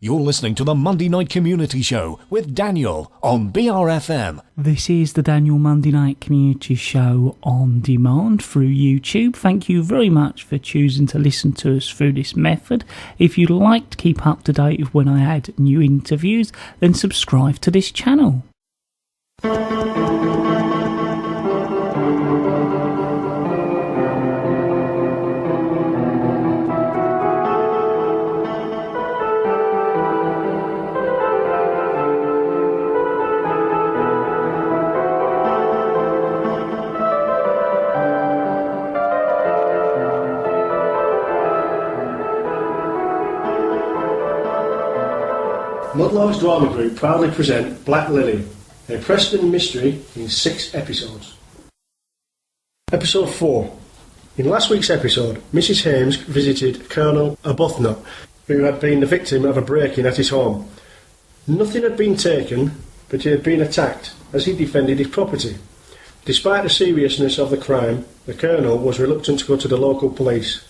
You're listening to the Monday Night Community Show with Daniel on BRFM. This is the Daniel Monday Night Community Show on demand through YouTube. Thank you very much for choosing to listen to us through this method. If you'd like to keep up to date with when I add new interviews, then subscribe to this channel. Muddlarks Drama Group proudly present Black Lily, a Preston mystery in 6 episodes. Episode 4. In last week's episode, Mrs. Hames visited Colonel Arbuthnot, who had been the victim of a break-in at his home. Nothing had been taken, but he had been attacked as he defended his property. Despite the seriousness of the crime, the Colonel was reluctant to go to the local police.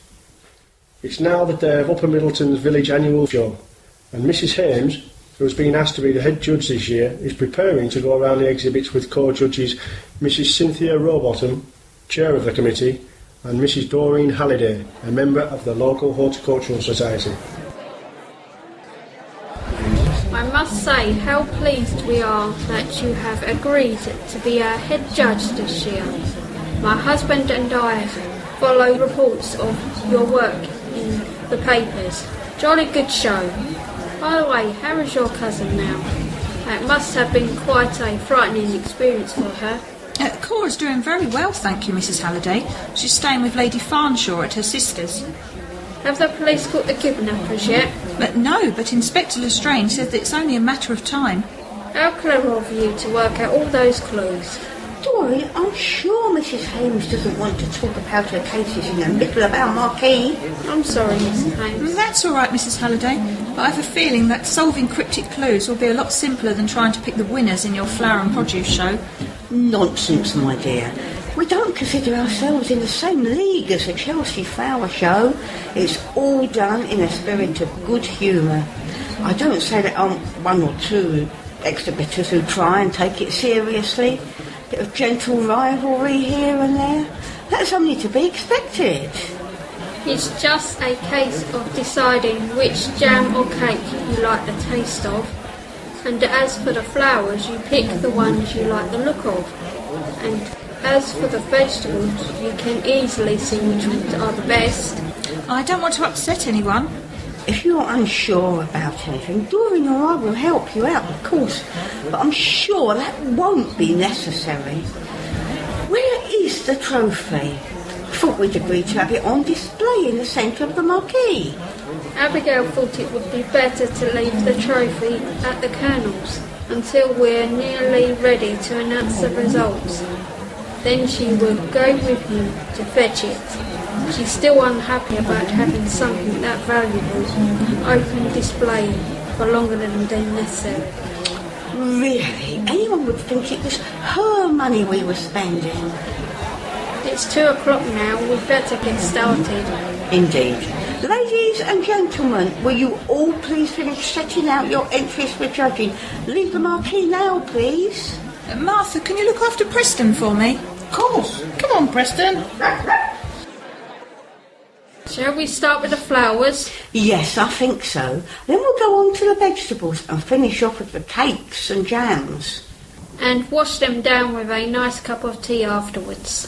It's now the day of Upper Middleton's village annual show, and Mrs. Hames, who has been asked to be the head judge this year, is preparing to go around the exhibits with co-judges Mrs. Cynthia Rowbottom, chair of the committee, and Mrs. Doreen Halliday, a member of the local horticultural society. I must say how pleased we are that you have agreed to be our head judge this year. My husband and I follow reports of your work in the papers. Jolly good show. By the way, how is your cousin now? It must have been quite a frightening experience for her. Cora's doing very well, thank you, Mrs. Halliday. She's staying with Lady Farnshaw at her sister's. Have the police caught the kidnappers yet? No, but Inspector Lestrange said that it's only a matter of time. How clever of you to work out all those clues. Doreen, I'm sure Mrs. Hames doesn't want to talk about her cases in the middle of our marquee. I'm sorry, Mrs. Hames. That's all right, Mrs. Halliday, but I have a feeling that solving cryptic clues will be a lot simpler than trying to pick the winners in your flower and produce show. Nonsense, my dear. We don't consider ourselves in the same league as the Chelsea Flower Show. It's all done in a spirit of good humour. I don't say that I'm one or two exhibitors who try and take it seriously. Bit of gentle rivalry here and there. That's only to be expected. It's just a case of deciding which jam or cake you like the taste of. And as for the flowers, you pick the ones you like the look of. And as for the vegetables, you can easily see which ones are the best. I don't want to upset anyone. If you're unsure about anything, Doreen or I will help you out, of course, but I'm sure that won't be necessary. Where is the trophy? I thought we'd agreed to have it on display in the centre of the marquee. Abigail thought it would be better to leave the trophy at the Colonel's until we're nearly ready to announce the results. Then she would go with him to fetch it. She's still unhappy about having something that valuable on open display for longer than necessary. Really? Anyone would think it was her money we were spending. It's 2 o'clock now, we'd better get started. Indeed. Ladies and gentlemen, will you all please finish setting out your entries for judging? Leave the marquee now, please. Martha, can you look after Preston for me? Of course. Come on, Preston. Shall we start with the flowers? Yes, I think so. Then we'll go on to the vegetables and finish off with the cakes and jams. And wash them down with a nice cup of tea afterwards.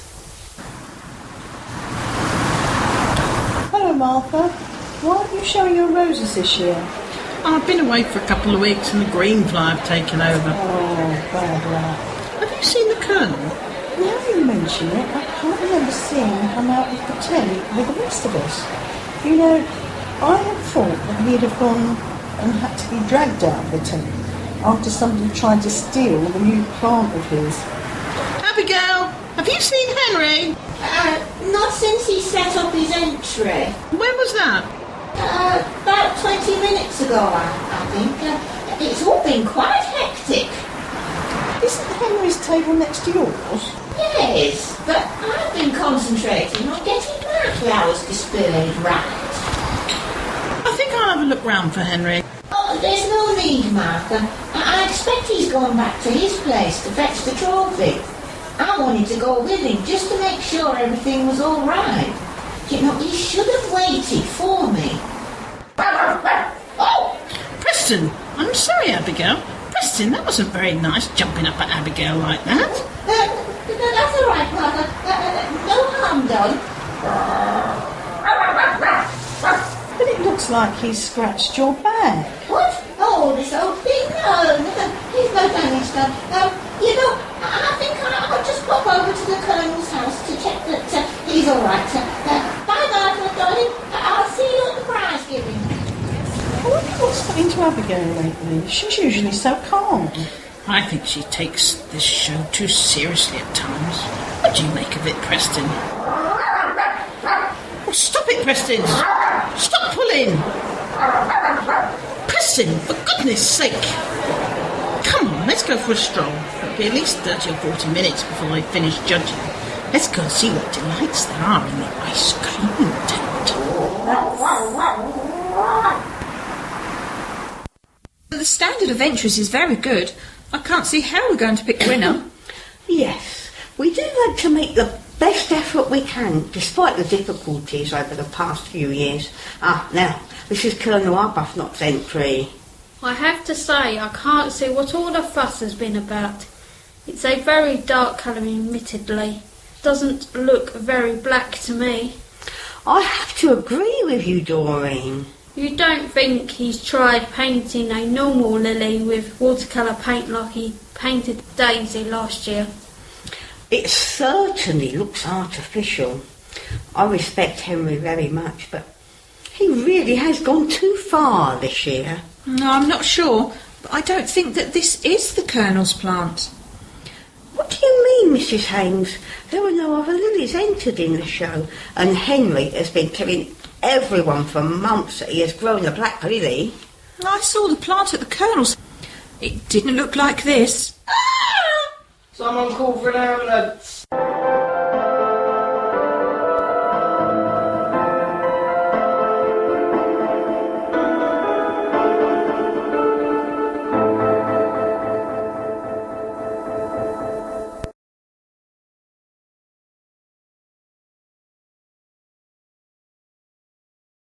Hello, Martha. Why aren't you showing your roses this year? I've been away for a couple of weeks and the green fly have taken over. Oh, bad luck. Have you seen the Colonel? Now you mention it, I can't remember seeing him come out with the tent with the rest of us. You know, I had thought that he'd have gone and had to be dragged out of the tent after somebody tried to steal the new plant of his. Abigail, have you seen Henry? Not since he set up his entry. When was that? About 20 minutes ago, I think. It's all been quite hectic. Isn't Henry's table next to yours? Yes, but I've been concentrating on getting my flowers displayed right. I think go and have a look round for Henry? Oh, there's no need, Martha. I expect he's gone back to his place to fetch the trophy. I wanted to go with him just to make sure everything was all right. You know, he should have waited for me. Oh! Preston, I'm sorry, Abigail. Preston, that wasn't very nice, jumping up at Abigail like that. That's all right, Martha. No harm done. But it looks like he's scratched your back. What? Oh, this old thing? No, he's no damage done. You know, I think I'll just pop over to the Colonel's house to check that he's all right. Bye, Martha, darling. I'll see you at the prize giving. I wonder what's happening to Abigail lately. She's usually so calm. I think she takes this show too seriously at times. What do you make of it, Preston? Oh, stop it, Preston! Stop pulling! Preston, for goodness sake! Come on, let's go for a stroll. It'll be at least 30 or 40 minutes before I finish judging. Let's go and see what delights there are in the ice cream tent. The standard of entries is very good. I can't see how we're going to pick the winner. Yes, we do like to make the best effort we can, despite the difficulties over the past few years. Now, this is Colonel Arbuthnot's entry. I have to say, I can't see what all the fuss has been about. It's a very dark colour, admittedly. Doesn't look very black to me. I have to agree with you, Doreen. You don't think he's tried painting a normal lily with watercolour paint like he painted Daisy last year? It certainly looks artificial. I respect Henry very much, but he really has gone too far this year. No, I'm not sure, but I don't think that this is the Colonel's plant. What do you mean, Mrs. Haynes? There were no other lilies entered in the show, and Henry has been telling everyone for months that he has grown a black lily. I saw the plant at the Colonel's. It didn't look like this. Someone call for an ambulance.